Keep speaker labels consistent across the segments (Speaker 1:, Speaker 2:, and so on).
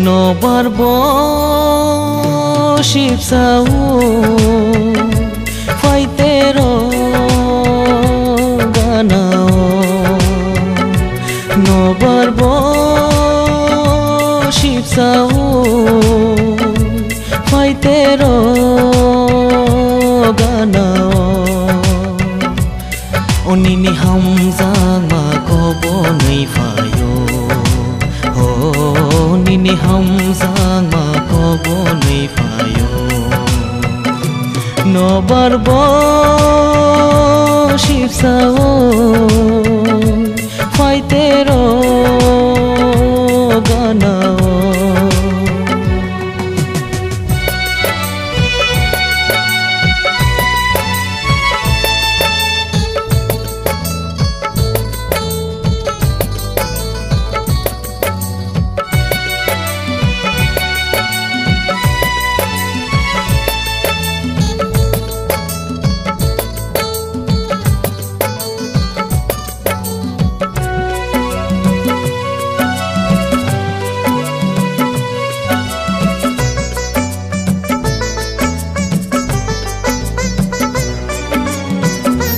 Speaker 1: Nobarbo shipsau faitero ganao Nobarbo shipsau faitero ganao Onini hamzang ma kobo nei fayo Nini hamzang ma kobo nei fayo Nobarbo shipsao faitero ganao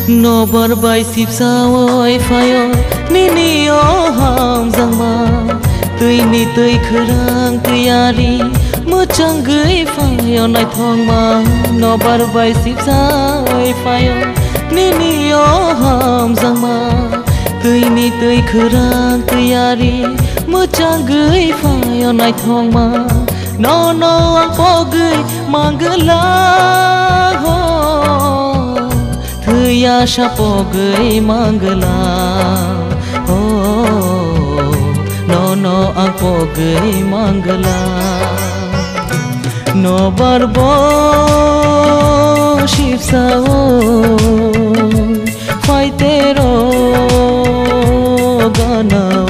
Speaker 1: Nobar bai sipsao fayo nini o hamzang ma tui ni tui khurang tuyari muchang gui fayo nai thong ma Nobar bai sipsao fayo nini o hamzang ma tui ni tui khurang tuyari muchang gui fayo nai thong ma no ang po gui mangla ho Thuya shapogai mangla no ang pogai mangla Nobarbo shipsao faitero ganao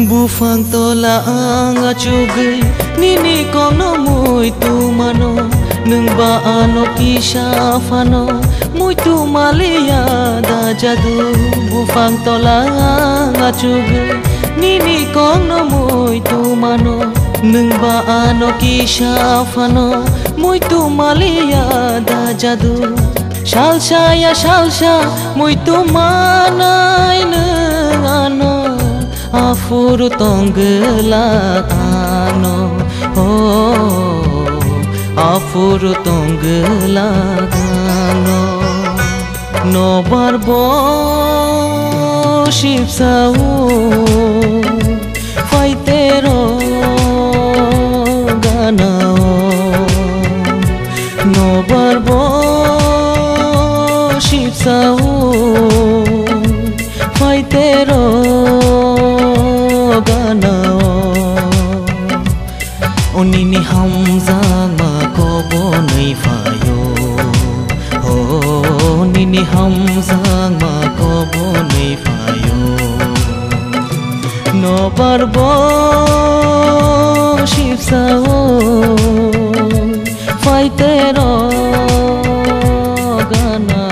Speaker 1: Bufang tola anga chugai nini kono mui tu mano nung ba ano kisha fano mui tu malia da jadu Bufang tola anga chugai nini kono mui tu mano nung ba ano kisha fano mui tu malia da jadu Shalsha mui tu manai nung ano Afuru tongla ano Afuru tongla ano Nobarbo shipsao faitero ganao Nobarbo shipsao faitero ganao Onini hamzang ma kobo nei fayo Nini hamzang ma kobo nei fayo Nobarbo shipsao faitero ganao